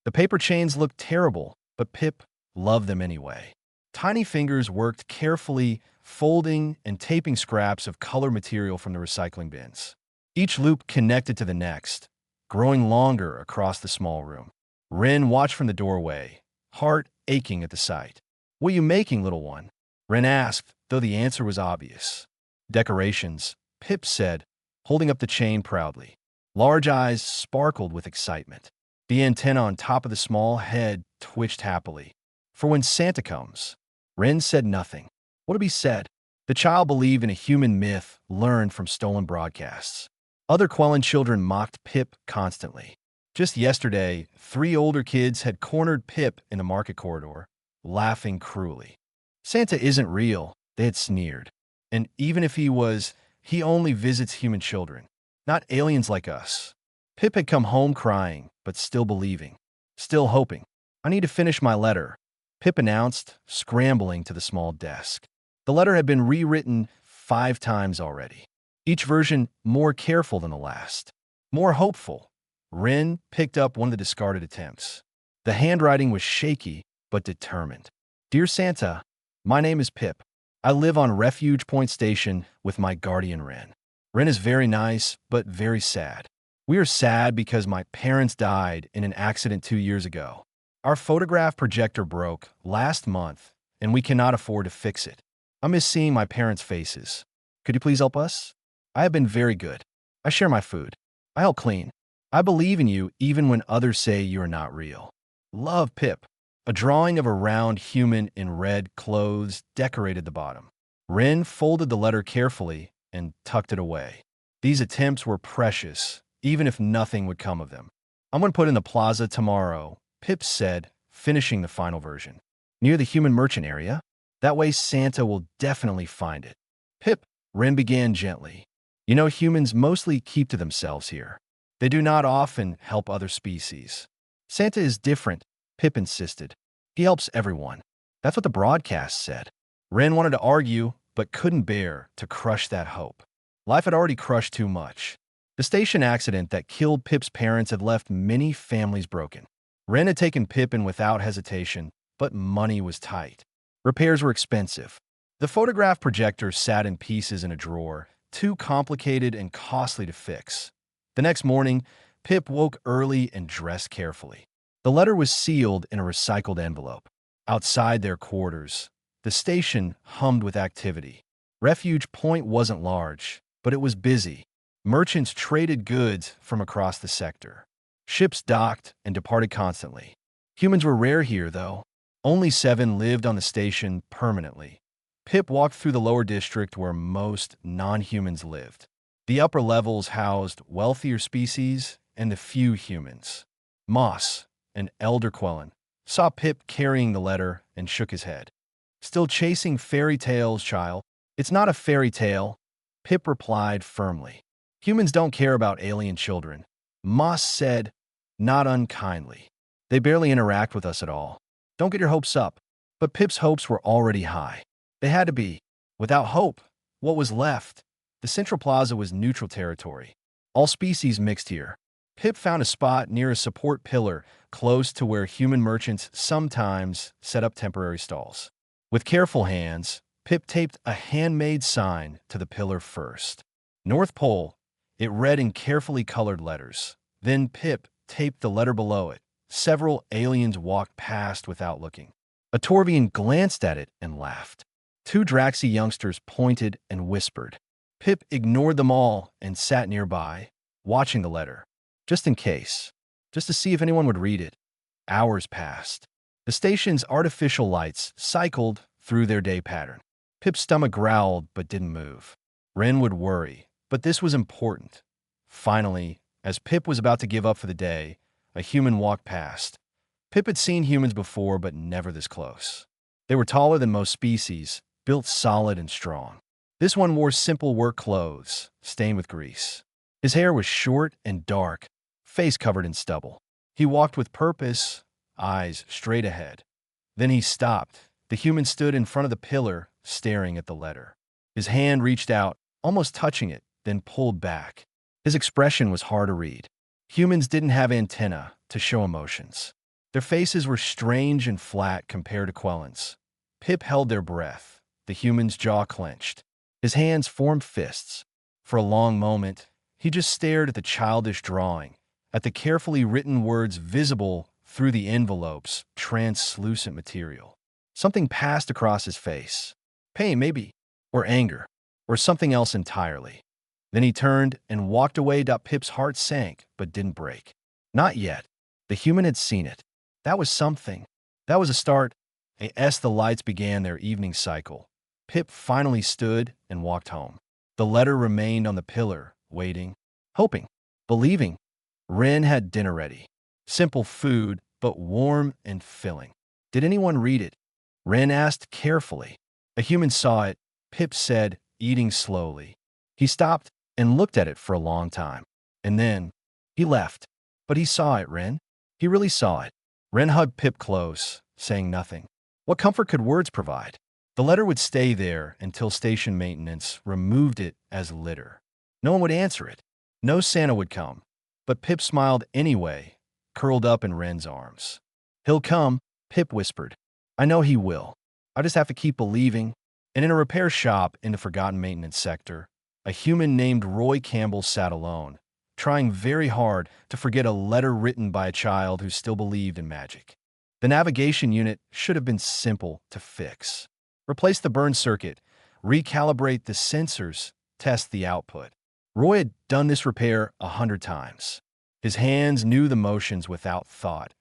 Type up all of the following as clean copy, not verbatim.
The paper chains looked terrible, but Pip loved them anyway. Tiny fingers worked carefully, folding and taping scraps of color material from the recycling bins. Each loop connected to the next, growing longer across the small room. Ren watched from the doorway, heart aching at the sight. "What are you making, little one?" Ren asked, though the answer was obvious. "Decorations," Pip said, holding up the chain proudly. Large eyes sparkled with excitement. The antenna on top of the small head twitched happily. "For when Santa comes." Ren said nothing. What to be said? The child believed in a human myth learned from stolen broadcasts. Other Quellen children mocked Pip constantly. Just yesterday, 3 older kids had cornered Pip in the market corridor, laughing cruelly. "Santa isn't real," they had sneered. "And even if he was, he only visits human children, not aliens like us." Pip had come home crying, but still believing, still hoping. "I need to finish my letter," Pip announced, scrambling to the small desk. The letter had been rewritten 5 times already, each version more careful than the last, more hopeful. Ren picked up one of the discarded attempts. The handwriting was shaky, but determined. "Dear Santa, my name is Pip. I live on Refuge Point Station with my guardian Ren. Ren is very nice, but very sad. We are sad because my parents died in an accident 2 years ago. Our photograph projector broke last month, and we cannot afford to fix it. I miss seeing my parents' faces. Could you please help us? I have been very good. I share my food. I help clean. I believe in you even when others say you are not real. Love, Pip." A drawing of a round human in red clothes decorated the bottom. Ren folded the letter carefully and tucked it away. These attempts were precious, even if nothing would come of them. "I'm going to put in the plaza tomorrow," Pip said, finishing the final version. "Near the human merchant area. That way Santa will definitely find it." "Pip," Ren began gently, "you know humans mostly keep to themselves here. They do not often help other species. Santa is different," Pip insisted. "He helps everyone. That's what the broadcast said." Ren wanted to argue, but couldn't bear to crush that hope. Life had already crushed too much. The station accident that killed Pip's parents had left many families broken. Ren had taken Pip in without hesitation, but money was tight. Repairs were expensive. The photograph projector sat in pieces in a drawer, too complicated and costly to fix. The next morning, Pip woke early and dressed carefully. The letter was sealed in a recycled envelope. Outside their quarters, the station hummed with activity. Refuge Point wasn't large, but it was busy. Merchants traded goods from across the sector. Ships docked and departed constantly. Humans were rare here, though. Only 7 lived on the station permanently. Pip walked through the lower district where most non-humans lived. The upper levels housed wealthier species and the few humans. Moss, an elder Quellen, saw Pip carrying the letter and shook his head. "Still chasing fairy tales, child?" "It's not a fairy tale," Pip replied firmly. "Humans don't care about alien children," Moss said, not unkindly. "They barely interact with us at all. Don't get your hopes up." But Pip's hopes were already high. They had to be. Without hope, what was left? The Central Plaza was neutral territory. All species mixed here. Pip found a spot near a support pillar close to where human merchants sometimes set up temporary stalls. With careful hands, Pip taped a handmade sign to the pillar first. North Pole, it read in carefully colored letters. Then Pip taped the letter below it. Several aliens walked past without looking. A Torvian glanced at it and laughed. 2 Draxi youngsters pointed and whispered. Pip ignored them all and sat nearby, watching the letter. Just in case. Just to see if anyone would read it. Hours passed. The station's artificial lights cycled through their day pattern. Pip's stomach growled but didn't move. Ren would worry, but this was important. Finally, as Pip was about to give up for the day, a human walked past. Pip had seen humans before, but never this close. They were taller than most species, built solid and strong. This one wore simple work clothes, stained with grease. His hair was short and dark, face covered in stubble. He walked with purpose, eyes straight ahead. Then he stopped. The human stood in front of the pillar, staring at the letter. His hand reached out, almost touching it, then pulled back. His expression was hard to read. Humans didn't have antennae to show emotions. Their faces were strange and flat compared to Quellen's. Pip held their breath. The human's jaw clenched. His hands formed fists. For a long moment, he just stared at the childish drawing, at the carefully written words visible through the envelope's translucent material. Something passed across his face. Pain, maybe, or anger, or something else entirely. Then he turned and walked away. Pip's heart sank, but didn't break. Not yet. The human had seen it. That was something. That was a start. As the lights began their evening cycle, Pip finally stood and walked home. The letter remained on the pillar, waiting, hoping, believing. Ren had dinner ready. Simple food, but warm and filling. Did anyone read it? Ren asked carefully. A human saw it, Pip said, eating slowly. He stopped and looked at it for a long time. And then, he left. But he saw it, Ren. He really saw it. Ren hugged Pip close, saying nothing. What comfort could words provide? The letter would stay there until station maintenance removed it as litter. No one would answer it. No Santa would come. But Pip smiled anyway, curled up in Ren's arms. He'll come, Pip whispered. I know he will. I just have to keep believing. And in a repair shop in the forgotten maintenance sector, a human named Roy Campbell sat alone, trying very hard to forget a letter written by a child who still believed in magic. The navigation unit should have been simple to fix. Replace the burn circuit, recalibrate the sensors, test the output. Roy had done this repair 100 times. His hands knew the motions without thought.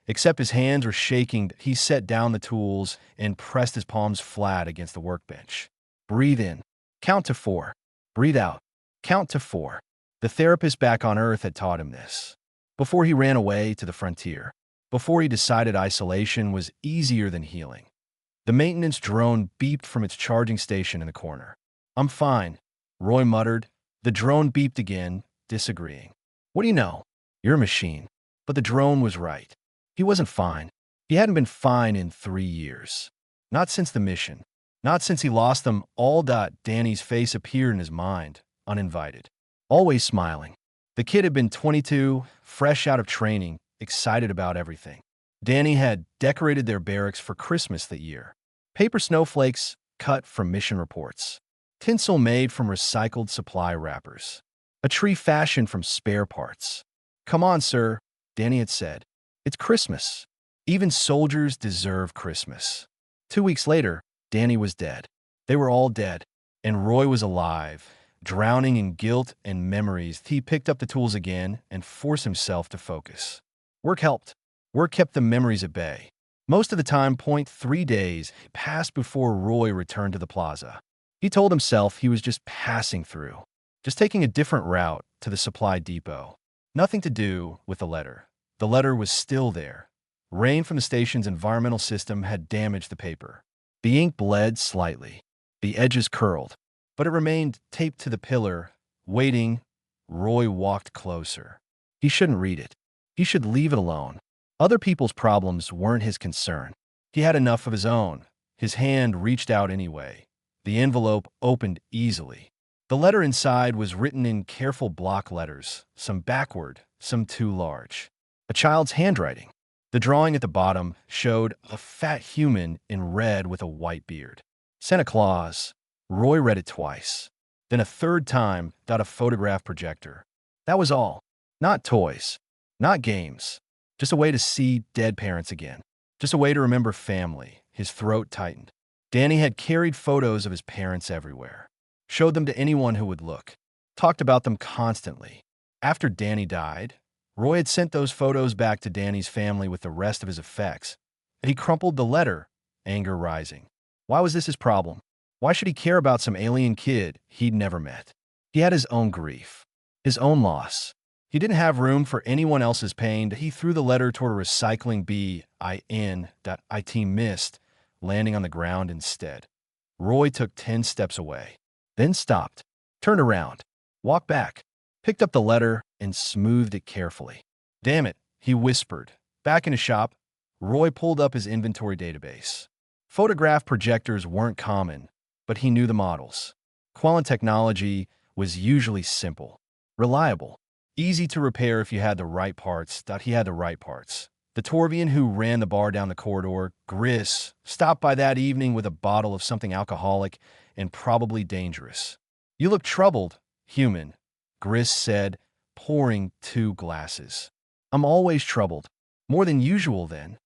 Except his hands were shaking, he set down the tools and pressed his palms flat against the workbench. Breathe in. Count to 4. Breathe out. Count to 4. The therapist back on Earth had taught him this. Before he ran away to the frontier. Before he decided isolation was easier than healing. The maintenance drone beeped from its charging station in the corner. I'm fine, Roy muttered. The drone beeped again, disagreeing. What do you know? You're a machine. But the drone was right. He wasn't fine. He hadn't been fine in 3 years. Not since the mission. Not since he lost them all. Danny's face appeared in his mind, uninvited. Always smiling. The kid had been 22, fresh out of training, excited about everything. Danny had decorated their barracks for Christmas that year. Paper snowflakes cut from mission reports. Tinsel made from recycled supply wrappers. A tree fashioned from spare parts. Come on, sir, Danny had said. It's Christmas. Even soldiers deserve Christmas. 2 weeks later, Danny was dead. They were all dead. And Roy was alive, drowning in guilt and memories. He picked up the tools again and forced himself to focus. Work helped. Work kept the memories at bay. Most of the time, 3 days passed before Roy returned to the plaza. He told himself he was just passing through, just taking a different route to the supply depot. Nothing to do with the letter. The letter was still there. Rain from the station's environmental system had damaged the paper. The ink bled slightly. The edges curled, but it remained taped to the pillar, waiting. Roy walked closer. He shouldn't read it. He should leave it alone. Other people's problems weren't his concern. He had enough of his own. His hand reached out anyway. The envelope opened easily. The letter inside was written in careful block letters, some backward, some too large. A child's handwriting. The drawing at the bottom showed a fat human in red with a white beard. Santa Claus. Roy read it twice. Then a third time, a photograph projector. That was all. Not toys. Not games. Just a way to see dead parents again. Just a way to remember family. His throat tightened. Danny had carried photos of his parents everywhere. Showed them to anyone who would look. Talked about them constantly. After Danny died, Roy had sent those photos back to Danny's family with the rest of his effects. He crumpled the letter, anger rising. Why was this his problem? Why should he care about some alien kid he'd never met? He had his own grief, his own loss. He didn't have room for anyone else's pain. He threw the letter toward a recycling bin. It missed, landing on the ground instead. Roy took 10 steps away, then stopped, turned around, walked back, picked up the letter, and smoothed it carefully. Damn it, he whispered. Back in his shop, Roy pulled up his inventory database. Photograph projectors weren't common, but he knew the models. Quellen technology was usually simple, reliable, easy to repair if you had the right parts. He had the right parts. The Torvian who ran the bar down the corridor, Gris, stopped by that evening with a bottle of something alcoholic and probably dangerous. You look troubled, human, Gris said, pouring 2 glasses. I'm always troubled. More than usual, then.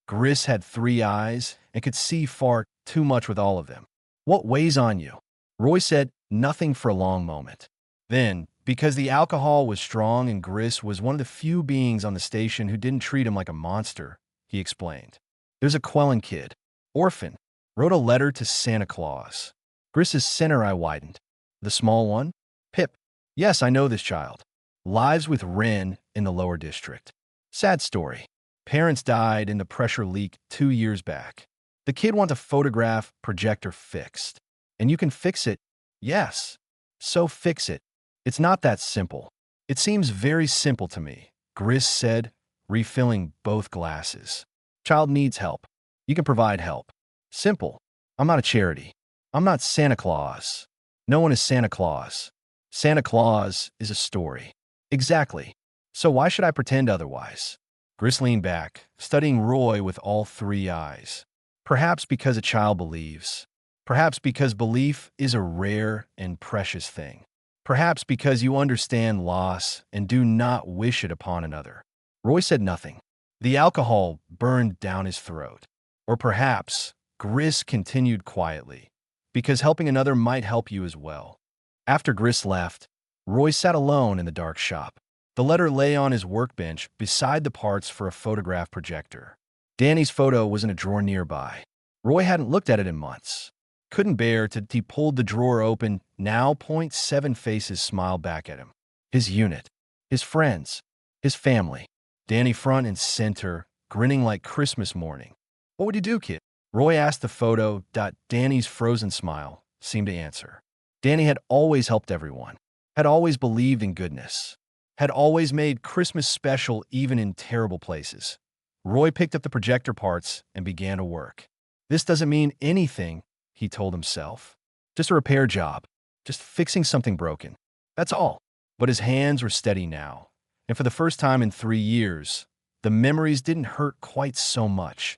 Gris had 3 eyes and could see far too much with all of them. What weighs on you? Roy said nothing for a long moment. Then, because the alcohol was strong and Gris was one of the few beings on the station who didn't treat him like a monster, he explained. There's a Quellen kid, orphan, wrote a letter to Santa Claus. Gris's center eye widened. The small one? Pip. Yes, I know this child. Lives with Ren in the lower district. Sad story. Parents died in the pressure leak 2 years back. The kid wants a photograph projector fixed. And you can fix it. Yes. So fix it. It's not that simple. It seems very simple to me, Gris said, refilling both glasses. Child needs help. You can provide help. Simple. I'm not a charity. I'm not Santa Claus. No one is Santa Claus. Santa Claus is a story. Exactly. So why should I pretend otherwise? Gris leaned back, studying Roy with all 3 eyes. Perhaps because a child believes. Perhaps because belief is a rare and precious thing. Perhaps because you understand loss and do not wish it upon another. Roy said nothing. The alcohol burned down his throat. Or perhaps, Gris continued quietly, because helping another might help you as well. After Gris left, Roy sat alone in the dark shop. The letter lay on his workbench beside the parts for a photograph projector. Danny's photo was in a drawer nearby. Roy hadn't looked at it in months. Couldn't bear to. He pulled the drawer open. Now 0.7 faces smiled back at him. His unit, his friends, his family. Danny front and center, grinning like Christmas morning. What would you do, kid? Roy asked the photo. Danny's frozen smile seemed to answer. Danny had always helped everyone, had always believed in goodness, had always made Christmas special even in terrible places. Roy picked up the projector parts and began to work. This doesn't mean anything, he told himself. Just a repair job, just fixing something broken. That's all. But his hands were steady now, and for the first time in 3 years, the memories didn't hurt quite so much.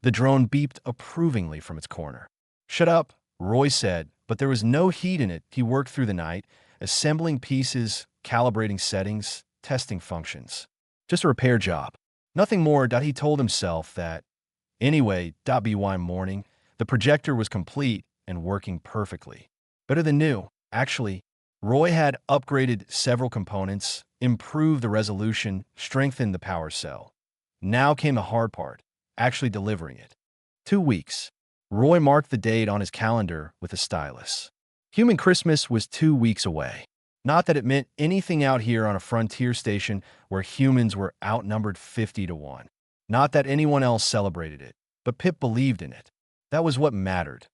The drone beeped approvingly from its corner. Shut up, Roy said, but there was no heat in it. He worked through the night, assembling pieces, calibrating settings, testing functions. Just a repair job. Nothing more. He told himself that. Anyway, by morning, the projector was complete and working perfectly. Better than new, actually. Roy had upgraded several components, improved the resolution, strengthened the power cell. Now came the hard part, actually delivering it. 2 weeks. Roy marked the date on his calendar with a stylus. Human Christmas was 2 weeks away. Not that it meant anything out here on a frontier station where humans were outnumbered 50-1. Not that anyone else celebrated it, but Pip believed in it. That was what mattered.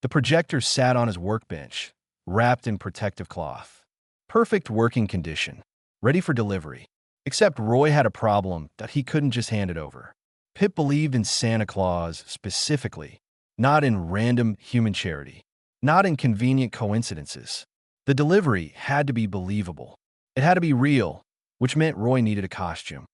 The projector sat on his workbench, wrapped in protective cloth. Perfect working condition, ready for delivery. Except Roy had a problem that he couldn't just hand it over. Pip believed in Santa Claus specifically, not in random human charity, not in convenient coincidences. The delivery had to be believable. It had to be real, which meant Roy needed a costume.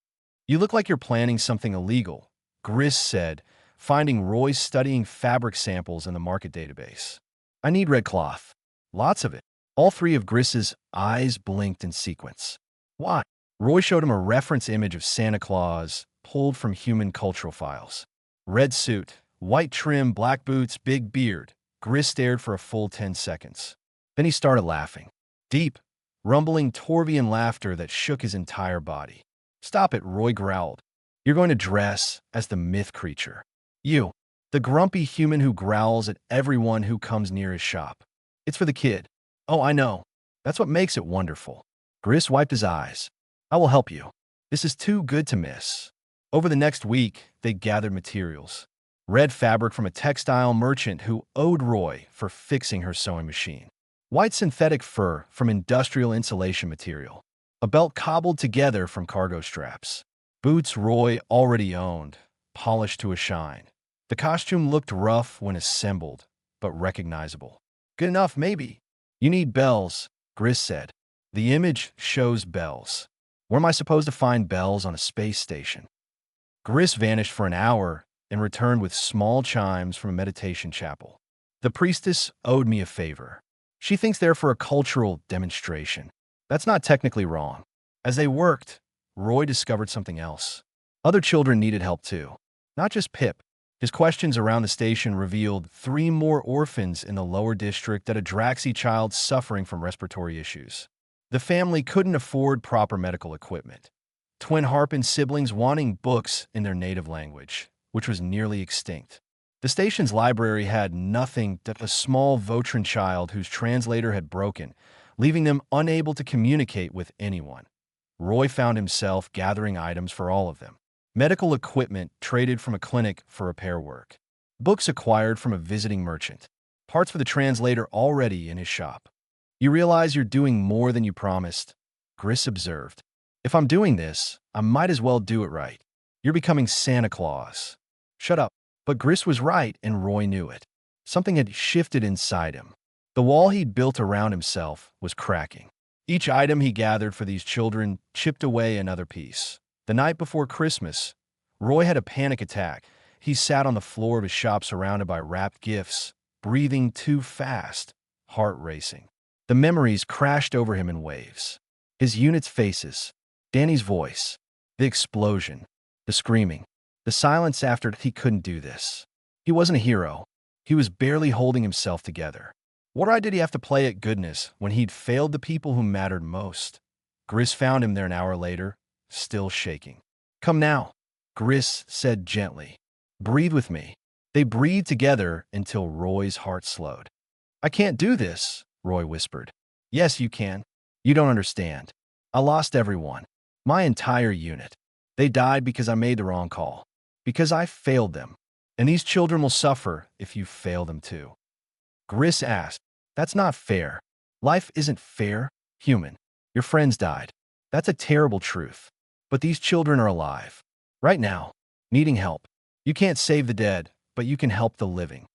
You look like you're planning something illegal, Gris said, finding Roy studying fabric samples in the market database. I need red cloth. Lots of it. All 3 of Gris's eyes blinked in sequence. Why? Roy showed him a reference image of Santa Claus pulled from human cultural files. Red suit, white trim, black boots, big beard. Gris stared for a full 10 seconds. Then he started laughing. Deep, rumbling Torvian laughter that shook his entire body. Stop it, Roy growled. You're going to dress as the myth creature. You, the grumpy human who growls at everyone who comes near his shop. It's for the kid. Oh, I know. That's what makes it wonderful. Gris wiped his eyes. I will help you. This is too good to miss. Over the next week, they gathered materials. Red fabric from a textile merchant who owed Roy for fixing her sewing machine. White synthetic fur from industrial insulation material. A belt cobbled together from cargo straps. Boots Roy already owned, polished to a shine. The costume looked rough when assembled, but recognizable. Good enough, maybe. You need bells, Gris said. The image shows bells. Where am I supposed to find bells on a space station? Gris vanished for an hour and returned with small chimes from a meditation chapel. The priestess owed me a favor. She thinks they're for a cultural demonstration. That's not technically wrong. As they worked, Roy discovered something else. Other children needed help too. Not just Pip. His questions around the station revealed 3 more orphans in the lower district that a Draxi child suffering from respiratory issues. The family couldn't afford proper medical equipment. Twin Harpin siblings wanting books in their native language, which was nearly extinct. The station's library had nothing but a small Votran child whose translator had broken, leaving them unable to communicate with anyone. Roy found himself gathering items for all of them. Medical equipment traded from a clinic for repair work. Books acquired from a visiting merchant. Parts for the translator already in his shop. You realize you're doing more than you promised, Gris observed. If I'm doing this, I might as well do it right. You're becoming Santa Claus. Shut up. But Gris was right, and Roy knew it. Something had shifted inside him. The wall he'd built around himself was cracking. Each item he gathered for these children chipped away another piece. The night before Christmas, Roy had a panic attack. He sat on the floor of his shop surrounded by wrapped gifts, breathing too fast, heart racing. The memories crashed over him in waves. His unit's faces, Danny's voice, the explosion, the screaming, the silence after he couldn't do this. He wasn't a hero. He was barely holding himself together. What right did he have to play at goodness when he'd failed the people who mattered most? Gris found him there an hour later, still shaking. Come now, Gris said gently. Breathe with me. They breathed together until Roy's heart slowed. I can't do this, Roy whispered. Yes, you can. You don't understand. I lost everyone. My entire unit. They died because I made the wrong call. Because I failed them. And these children will suffer if you fail them too. Gris asked, That's not fair. Life isn't fair, human. Your friends died. That's a terrible truth. But these children are alive. Right now, needing help. You can't save the dead, but you can help the living.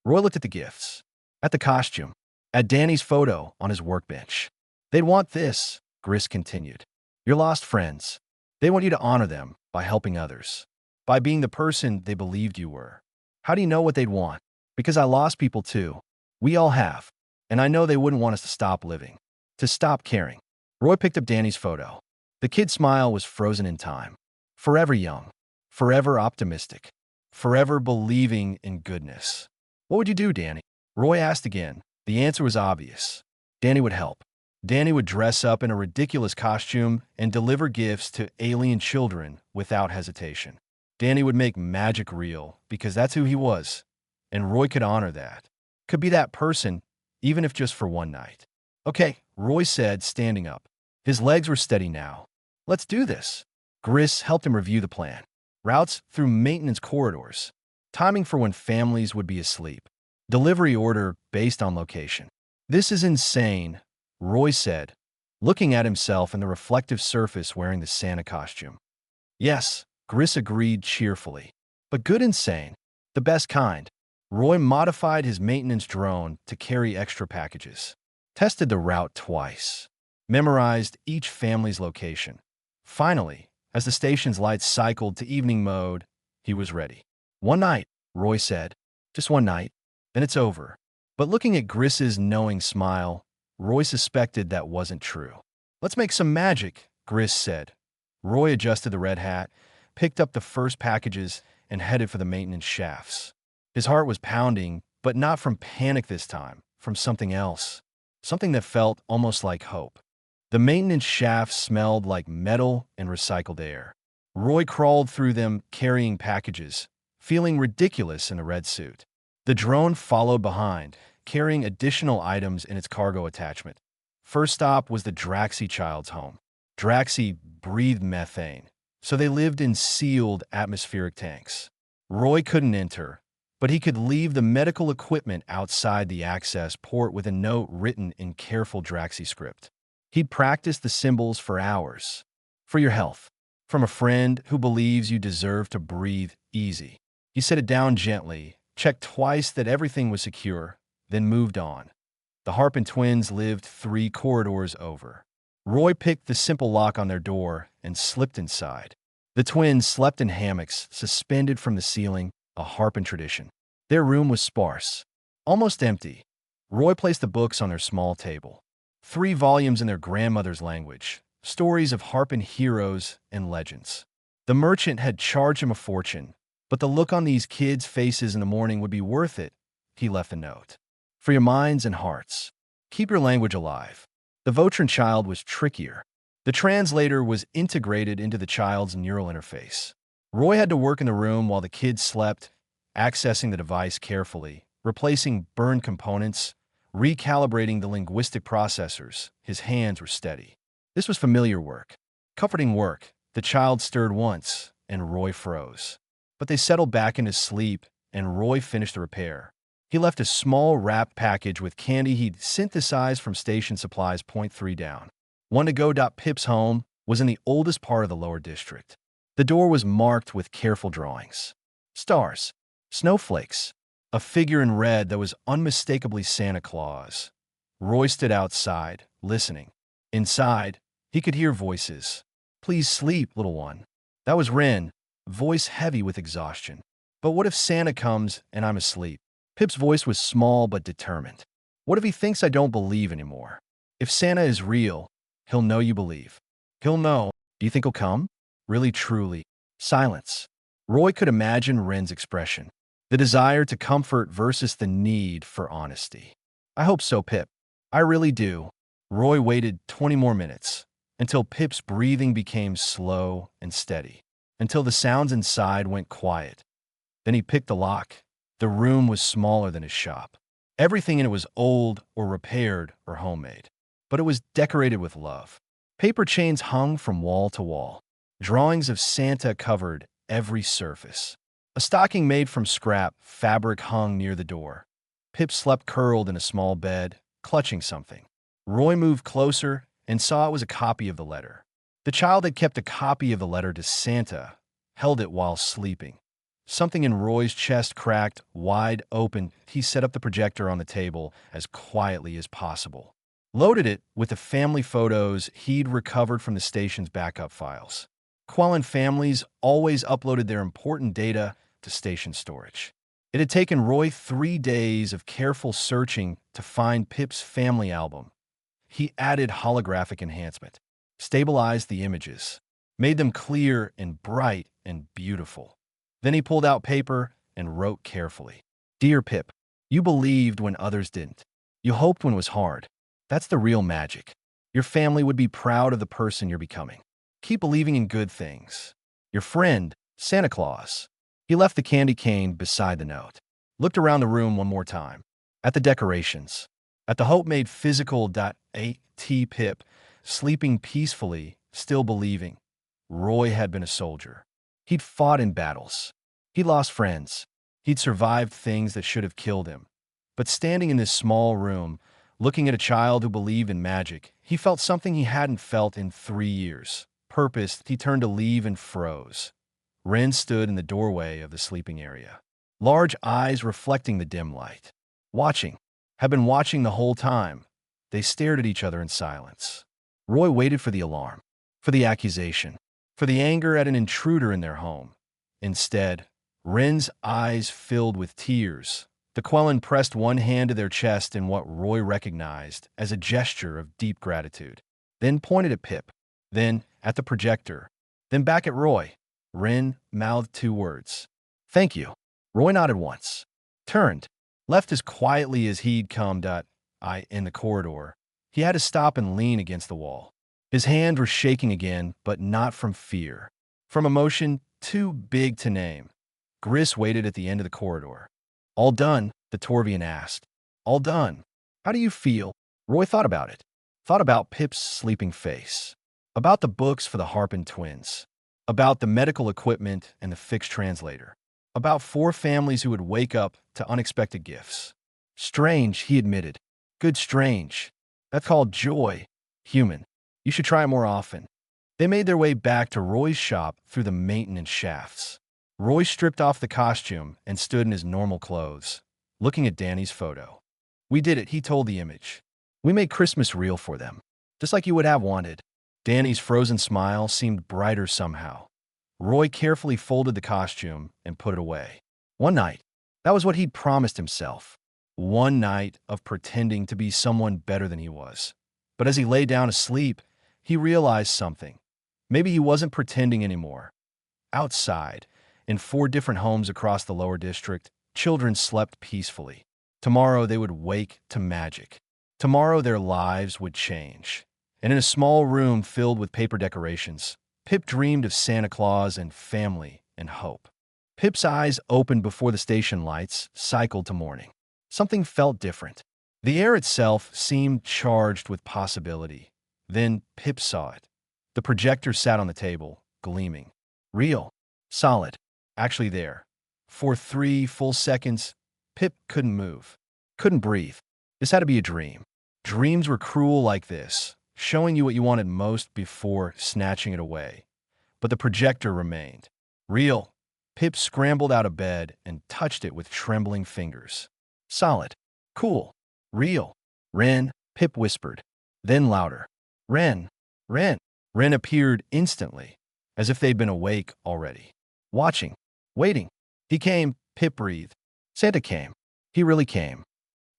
Roy looked at the gifts. At the costume. At Danny's photo on his workbench. They'd want this, Gris continued. Your lost friends. They want you to honor them by helping others. By being the person they believed you were. How do you know what they'd want? Because I lost people too. We all have. And I know they wouldn't want us to stop living. To stop caring. Roy picked up Danny's photo. The kid's smile was frozen in time. Forever young. Forever optimistic. Forever believing in goodness. What would you do, Danny? Roy asked again. The answer was obvious. Danny would help. Danny would dress up in a ridiculous costume and deliver gifts to alien children without hesitation. Danny would make magic real because that's who he was, and Roy could honor that. Could be that person, even if just for one night. Okay, Roy said, standing up. His legs were steady now. Let's do this. Gris helped him review the plan. Routes through maintenance corridors. Timing for when families would be asleep. Delivery order based on location. This is insane, Roy said, looking at himself in the reflective surface wearing the Santa costume. Yes, Gris agreed cheerfully. But good insane. The best kind. Roy modified his maintenance drone to carry extra packages. Tested the route twice. Memorized each family's location. Finally, as the station's lights cycled to evening mode, he was ready. One night, Roy said. Just one night. Then it's over. But looking at Gris's knowing smile, Roy suspected that wasn't true. Let's make some magic, Gris said. Roy adjusted the red hat, picked up the first packages, and headed for the maintenance shafts. His heart was pounding, but not from panic this time, from something else. Something that felt almost like hope. The maintenance shafts smelled like metal and recycled air. Roy crawled through them, carrying packages, feeling ridiculous in a red suit. The drone followed behind, carrying additional items in its cargo attachment. First stop was the Draxi child's home. Draxi breathed methane, so they lived in sealed atmospheric tanks. Roy couldn't enter, but he could leave the medical equipment outside the access port with a note written in careful Draxi script. He'd practiced the symbols for hours. For your health. From a friend who believes you deserve to breathe easy. He set it down gently, checked twice that everything was secure, then moved on. The Harpin twins lived 3 corridors over. Roy picked the simple lock on their door and slipped inside. The twins slept in hammocks suspended from the ceiling, a Harpin tradition. Their room was sparse, almost empty. Roy placed the books on their small table. 3 volumes in their grandmother's language, stories of Harpin heroes and legends. The merchant had charged him a fortune, but the look on these kids' faces in the morning would be worth it, he left a note. For your minds and hearts, keep your language alive. The Votran child was trickier. The translator was integrated into the child's neural interface. Roy had to work in the room while the kids slept, accessing the device carefully, replacing burned components, recalibrating the linguistic processors. His hands were steady. This was familiar work. Comforting work. The child stirred once, and Roy froze. But they settled back into sleep, and Roy finished the repair. He left a small wrapped package with candy he'd synthesized from station supplies. Point 3 down. One to go. Pip's home was in the oldest part of the lower district. The door was marked with careful drawings. Stars, snowflakes, a figure in red that was unmistakably Santa Claus. Roy stood outside, listening. Inside, he could hear voices. Please sleep, little one. That was Ren, voice heavy with exhaustion. But what if Santa comes and I'm asleep? Pip's voice was small but determined. What if he thinks I don't believe anymore? If Santa is real, he'll know you believe. He'll know. Do you think he'll come? Really, truly. Silence. Roy could imagine Ren's expression. The desire to comfort versus the need for honesty. I hope so, Pip. I really do. Roy waited 20 more minutes, until Pip's breathing became slow and steady, until the sounds inside went quiet. Then he picked the lock. The room was smaller than his shop. Everything in it was old or repaired or homemade, but it was decorated with love. Paper chains hung from wall to wall. Drawings of Santa covered every surface. A stocking made from scrap fabric hung near the door. Pip slept curled in a small bed, clutching something. Roy moved closer and saw it was a copy of the letter. The child had kept a copy of the letter to Santa, held it while sleeping. Something in Roy's chest cracked wide open. He set up the projector on the table as quietly as possible. Loaded it with the family photos he'd recovered from the station's backup files. Quellen families always uploaded their important data to station storage. It had taken Roy 3 days of careful searching to find Pip's family album. He added holographic enhancement, stabilized the images, made them clear and bright and beautiful. Then he pulled out paper and wrote carefully. Dear Pip, you believed when others didn't. You hoped when it was hard. That's the real magic. Your family would be proud of the person you're becoming. Keep believing in good things. Your friend, Santa Claus. He left the candy cane beside the note. Looked around the room one more time. At the decorations. At the hope made physical. Pip, sleeping peacefully, still believing. Roy had been a soldier. He'd fought in battles. He'd lost friends. He'd survived things that should have killed him. But standing in this small room, looking at a child who believed in magic, he felt something he hadn't felt in 3 years. Purpose. He turned to leave and froze. Ren stood in the doorway of the sleeping area, large eyes reflecting the dim light. Watching. Had been watching the whole time. They stared at each other in silence. Roy waited for the alarm, for the accusation, for the anger at an intruder in their home. Instead, Ren's eyes filled with tears. The Quellen pressed one hand to their chest in what Roy recognized as a gesture of deep gratitude, then pointed at Pip, then at the projector, then back at Roy. Ren mouthed 2 words. Thank you. Roy nodded once, turned, left as quietly as he'd come. In the corridor. He had to stop and lean against the wall. His hands were shaking again, but not from fear. From emotion too big to name. Gris waited at the end of the corridor. All done? The Torvian asked. All done. How do you feel? Roy thought about it. Thought about Pip's sleeping face. About the books for the Harpin twins. About the medical equipment and the fixed translator. About 4 families who would wake up to unexpected gifts. Strange, he admitted. Good strange. That's called joy. Human. You should try it more often. They made their way back to Roy's shop through the maintenance shafts. Roy stripped off the costume and stood in his normal clothes, looking at Danny's photo. We did it, he told the image. We made Christmas real for them, just like you would have wanted. Danny's frozen smile seemed brighter somehow. Roy carefully folded the costume and put it away. One night. That was what he'd promised himself. One night of pretending to be someone better than he was. But as he lay down to sleep, he realized something. Maybe he wasn't pretending anymore. Outside, in 4 different homes across the lower district, children slept peacefully. Tomorrow they would wake to magic. Tomorrow their lives would change. And in a small room filled with paper decorations, Pip dreamed of Santa Claus and family and hope. Pip's eyes opened before the station lights cycled to morning. Something felt different. The air itself seemed charged with possibility. Then Pip saw it. The projector sat on the table, gleaming. Real. Solid. Actually there. For 3 full seconds, Pip couldn't move. Couldn't breathe. This had to be a dream. Dreams were cruel like this, showing you what you wanted most before snatching it away. But the projector remained. Real. Pip scrambled out of bed and touched it with trembling fingers. Solid. Cool. Real. Ren, Pip whispered. Then louder. Ren. Ren. Ren appeared instantly, as if they'd been awake already. Watching. Waiting. He came, Pip breathed. Santa came. He really came.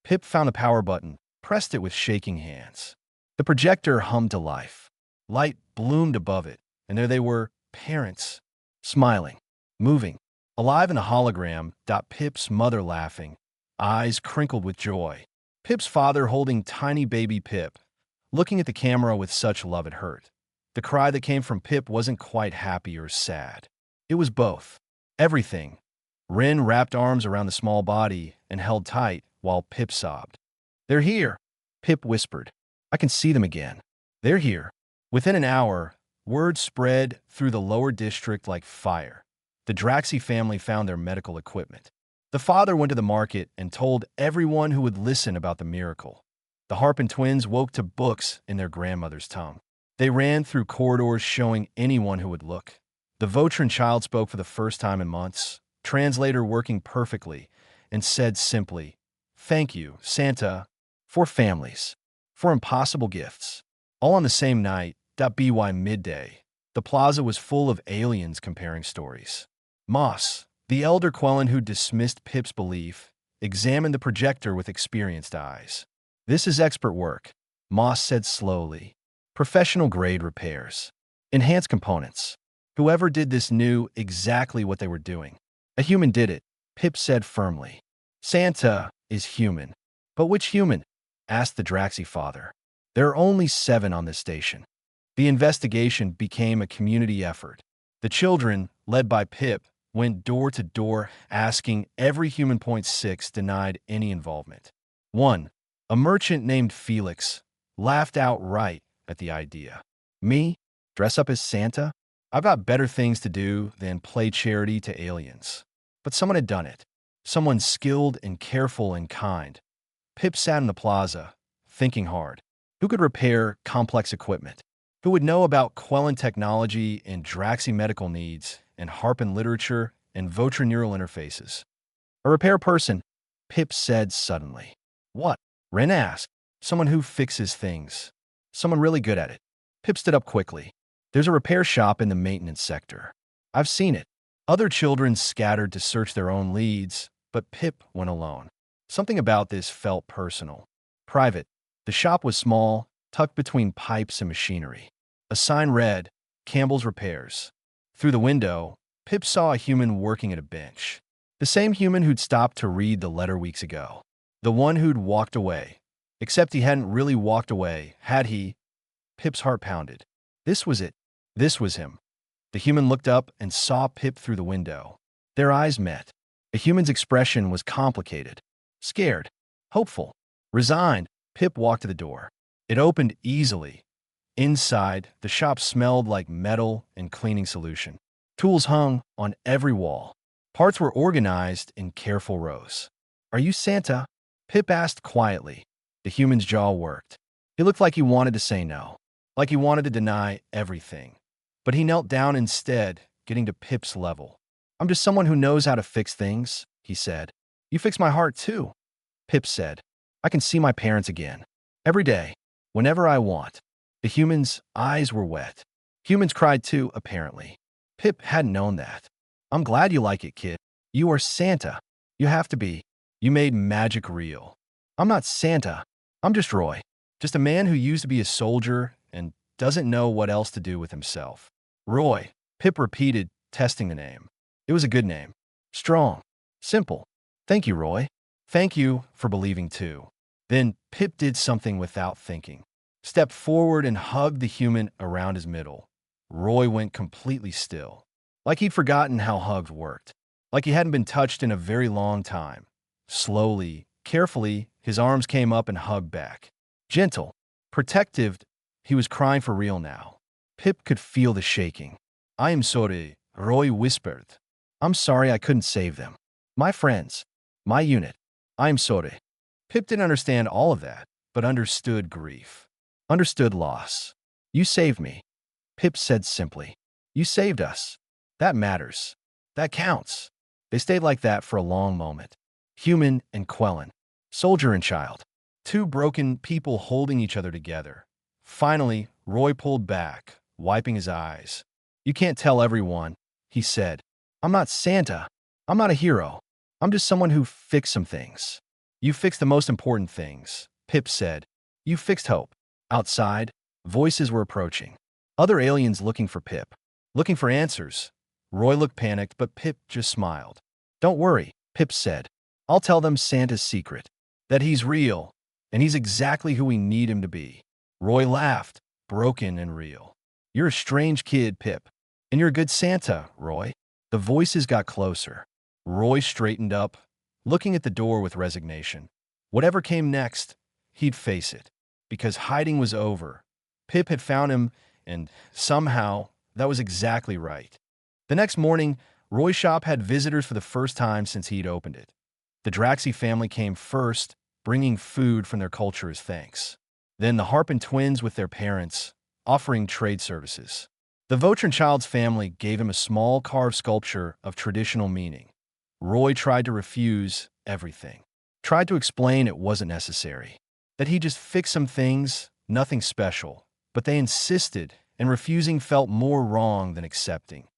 Pip found the power button, pressed it with shaking hands. The projector hummed to life. Light bloomed above it, and there they were, parents, smiling, moving, alive in a hologram. Pip's mother laughing, eyes crinkled with joy. Pip's father holding tiny baby Pip, looking at the camera with such love it hurt. The cry that came from Pip wasn't quite happy or sad. It was both. Everything. Ren wrapped arms around the small body and held tight while Pip sobbed. They're here, Pip whispered. I can see them again. They're here. Within an hour, word spread through the lower district like fire. The Draxi family found their medical equipment. The father went to the market and told everyone who would listen about the miracle. The Harpin twins woke to books in their grandmother's tongue. They ran through corridors showing anyone who would look. The Votran child spoke for the first time in months, translator working perfectly, and said simply, "Thank you, Santa, for families, for impossible gifts." All on the same night. By midday, the plaza was full of aliens comparing stories. Moss, the elder Quellen who dismissed Pip's belief, examined the projector with experienced eyes. This is expert work, Moss said slowly. Professional-grade repairs. Enhanced components. Whoever did this knew exactly what they were doing. A human did it, Pip said firmly. Santa is human. But which human? Asked the Draxi father. There are only 7 on this station. The investigation became a community effort. The children, led by Pip, went door to door asking every human. 6 denied any involvement. 1. A merchant named Felix laughed outright at the idea. Me? Dress up as Santa? I've got better things to do than play charity to aliens. But someone had done it. Someone skilled and careful and kind. Pip sat in the plaza, thinking hard. Who could repair complex equipment? Who would know about Quellen technology and Draxi medical needs and Harpin literature and Votran neural interfaces? A repair person, Pip said suddenly. What? Ren asked. Someone who fixes things. Someone really good at it. Pip stood up quickly. There's a repair shop in the maintenance sector. I've seen it. Other children scattered to search their own leads, but Pip went alone. Something about this felt personal. Private. The shop was small, tucked between pipes and machinery. A sign read, Campbell's Repairs. Through the window, Pip saw a human working at a bench. The same human who'd stopped to read the letter weeks ago. The one who'd walked away. Except he hadn't really walked away, had he? Pip's heart pounded. This was it. This was him. The human looked up and saw Pip through the window. Their eyes met. The human's expression was complicated. Scared. Hopeful. Resigned. Pip walked to the door. It opened easily. Inside, the shop smelled like metal and cleaning solution. Tools hung on every wall. Parts were organized in careful rows. Are you Santa? Pip asked quietly. The human's jaw worked. He looked like he wanted to say no, like he wanted to deny everything. But he knelt down instead, getting to Pip's level. I'm just someone who knows how to fix things, he said. You fix my heart too, Pip said. I can see my parents again. Every day, whenever I want. The human's eyes were wet. Humans cried too, apparently. Pip hadn't known that. I'm glad you like it, kid. You are Santa. You have to be. You made magic real. I'm not Santa. I'm just Roy. Just a man who used to be a soldier and doesn't know what else to do with himself. Roy, Pip repeated, testing the name. It was a good name. Strong. Simple. Thank you, Roy. Thank you for believing too. Then Pip did something without thinking. Stepped forward and hugged the human around his middle. Roy went completely still. Like he'd forgotten how hugs worked. Like he hadn't been touched in a very long time. Slowly, carefully, his arms came up and hugged back. Gentle, protective, he was crying for real now. Pip could feel the shaking. I am sorry, Roy whispered. I'm sorry I couldn't save them. My friends. My unit. I am sorry. Pip didn't understand all of that, but understood grief. Understood loss. You saved me. Pip said simply. You saved us. That matters. That counts. They stayed like that for a long moment. Human and Quellen. Soldier and child. Two broken people holding each other together. Finally, Roy pulled back, wiping his eyes. You can't tell everyone, he said. I'm not Santa. I'm not a hero. I'm just someone who fixed some things. You fixed the most important things, Pip said. You fixed hope. Outside, voices were approaching. Other aliens looking for Pip. Looking for answers. Roy looked panicked, but Pip just smiled. Don't worry, Pip said. I'll tell them Santa's secret. That he's real, and he's exactly who we need him to be. Roy laughed, broken and real. You're a strange kid, Pip. And you're a good Santa, Roy. The voices got closer. Roy straightened up, looking at the door with resignation. Whatever came next, he'd face it. Because hiding was over. Pip had found him, and somehow, that was exactly right. The next morning, Roy's shop had visitors for the first time since he'd opened it. The Draxi family came first, bringing food from their culture as thanks. Then the Harpin twins with their parents, offering trade services. The Votrin child's family gave him a small carved sculpture of traditional meaning. Roy tried to refuse everything. Tried to explain it wasn't necessary. That he just fixed some things, nothing special. But they insisted, and refusing felt more wrong than accepting.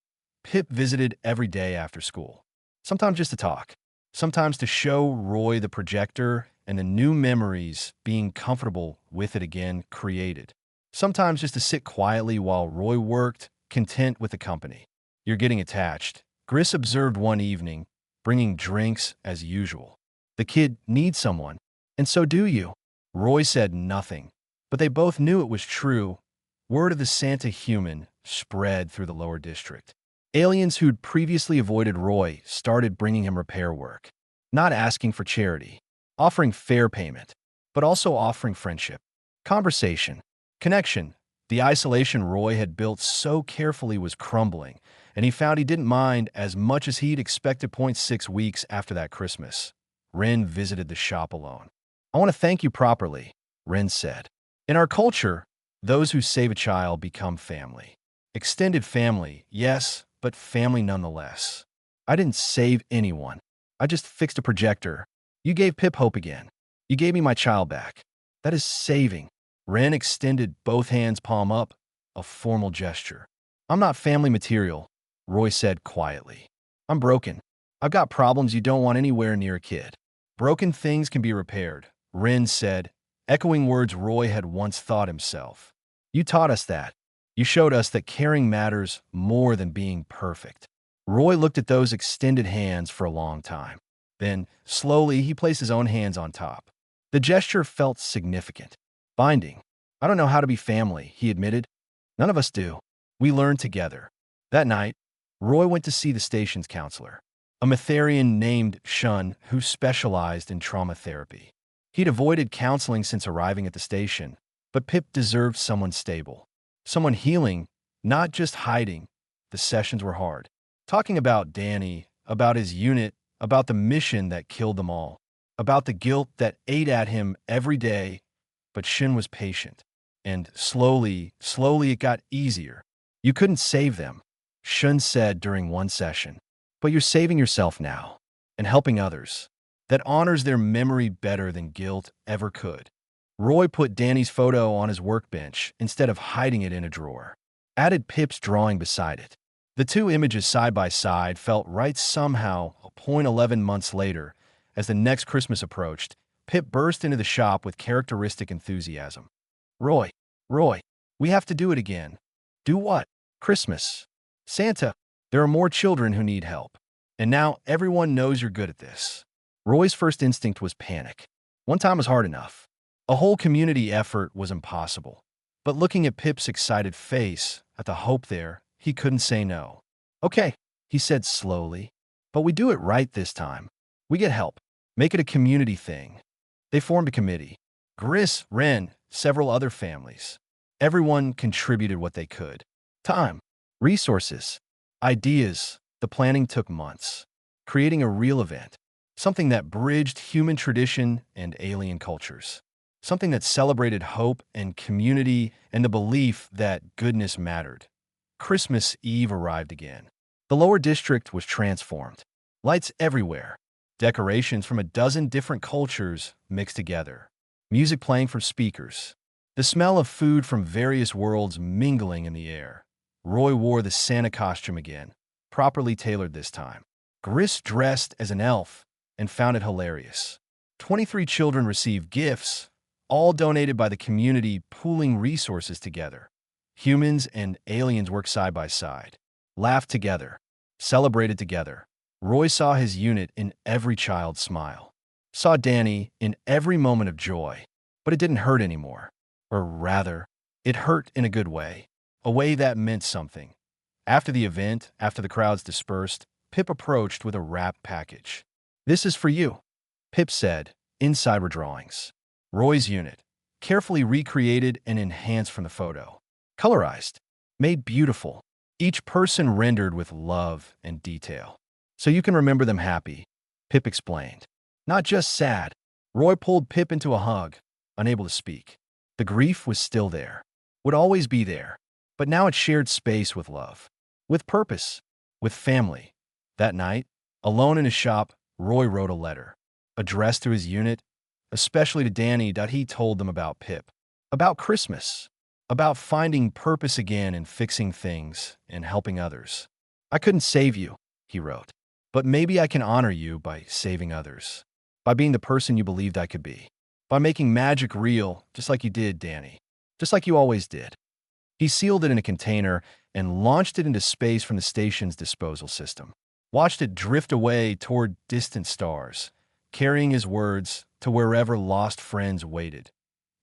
Pip visited every day after school. Sometimes just to talk. Sometimes to show Roy the projector and the new memories being comfortable with it again created. Sometimes just to sit quietly while Roy worked, content with the company. You're getting attached, Gris observed one evening, bringing drinks as usual. The kid needs someone, and so do you. Roy said nothing, but they both knew it was true. Word of the Santa human spread through the lower district. Aliens who'd previously avoided Roy started bringing him repair work, not asking for charity, offering fair payment, but also offering friendship, conversation, connection. The isolation Roy had built so carefully was crumbling, and he found he didn't mind as much as he'd expected. 6 weeks after that Christmas, Ren visited the shop alone. I want to thank you properly, Ren said. In our culture, those who save a child become family. Extended family, yes, but family nonetheless. I didn't save anyone. I just fixed a projector. You gave Pip hope again. You gave me my child back. That is saving. Ren extended both hands palm up, a formal gesture. I'm not family material, Roy said quietly. I'm broken. I've got problems you don't want anywhere near a kid. Broken things can be repaired, Ren said, echoing words Roy had once thought himself. You taught us that. You showed us that caring matters more than being perfect. Roy looked at those extended hands for a long time. Then, slowly, he placed his own hands on top. The gesture felt significant. Binding. I don't know how to be family, he admitted. None of us do. We learned together. That night, Roy went to see the station's counselor, a Mytharian named Shun who specialized in trauma therapy. He'd avoided counseling since arriving at the station, but Pip deserved someone stable. Someone healing, not just hiding. The sessions were hard. Talking about Danny, about his unit, about the mission that killed them all, about the guilt that ate at him every day. But Shin was patient. And slowly it got easier. You couldn't save them, Shun said during one session. But you're saving yourself now, and helping others. That honors their memory better than guilt ever could. Roy put Danny's photo on his workbench instead of hiding it in a drawer. Added Pip's drawing beside it. The two images side by side felt right somehow. 11 months later, as the next Christmas approached, Pip burst into the shop with characteristic enthusiasm. Roy, we have to do it again. Do what? Christmas. Santa, there are more children who need help. And now everyone knows you're good at this. Roy's first instinct was panic. One time was hard enough. A whole community effort was impossible. But looking at Pip's excited face, at the hope there, he couldn't say no. Okay, he said slowly. But we do it right this time. We get help. Make it a community thing. They formed a committee. Gris, Ren, several other families. Everyone contributed what they could. Time, resources, ideas. The planning took months. Creating a real event. Something that bridged human tradition and alien cultures. Something that celebrated hope and community and the belief that goodness mattered. Christmas Eve arrived again. The lower district was transformed. Lights everywhere. Decorations from a dozen different cultures mixed together. Music playing from speakers. The smell of food from various worlds mingling in the air. Roy wore the Santa costume again, properly tailored this time. Gris dressed as an elf and found it hilarious. 23 children received gifts, all donated by the community, pooling resources together. Humans and aliens worked side by side, laughed together, celebrated together. Roy saw his unit in every child's smile, saw Danny in every moment of joy, but it didn't hurt anymore. Or rather, it hurt in a good way, a way that meant something. After the event, after the crowds dispersed, Pip approached with a wrapped package. "This is for you," Pip said. Inside were drawings. Roy's unit, carefully recreated and enhanced from the photo. Colorized, made beautiful, each person rendered with love and detail. "So you can remember them happy," Pip explained. "Not just sad." Roy pulled Pip into a hug, unable to speak. The grief was still there, would always be there, but now it shared space with love, with purpose, with family. That night, alone in his shop, Roy wrote a letter, addressed to his unit, especially to Danny. He told them about Pip, about Christmas, about finding purpose again and fixing things and helping others. "I couldn't save you," he wrote, "but maybe I can honor you by saving others, by being the person you believed I could be, by making magic real, just like you did, Danny, just like you always did." He sealed it in a container and launched it into space from the station's disposal system. Watched it drift away toward distant stars, carrying his words to wherever lost friends waited.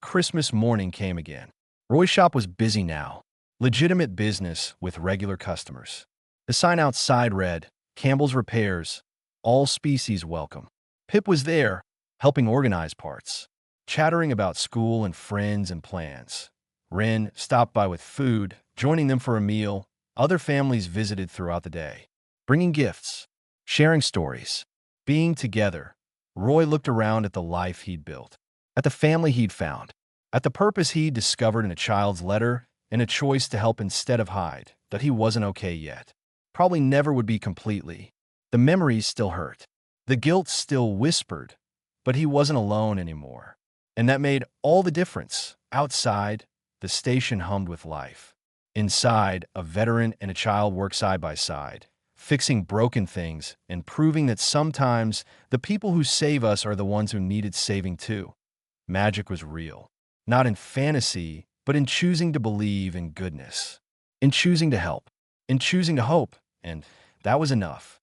Christmas morning came again. Roy's shop was busy now, legitimate business with regular customers. The sign outside read, "Campbell's Repairs, all species welcome." Pip was there, helping organize parts, chattering about school and friends and plans. Ren stopped by with food, joining them for a meal. Other families visited throughout the day, bringing gifts, sharing stories, being together. Roy looked around at the life he'd built, at the family he'd found, at the purpose he'd discovered in a child's letter and a choice to help instead of hide, that he wasn't okay yet. Probably never would be completely. The memories still hurt. The guilt still whispered, but he wasn't alone anymore. And that made all the difference. Outside, the station hummed with life. Inside, a veteran and a child worked side by side, fixing broken things and proving that sometimes the people who save us are the ones who needed saving too. Magic was real, not in fantasy, but in choosing to believe in goodness, in choosing to help, in choosing to hope, and that was enough.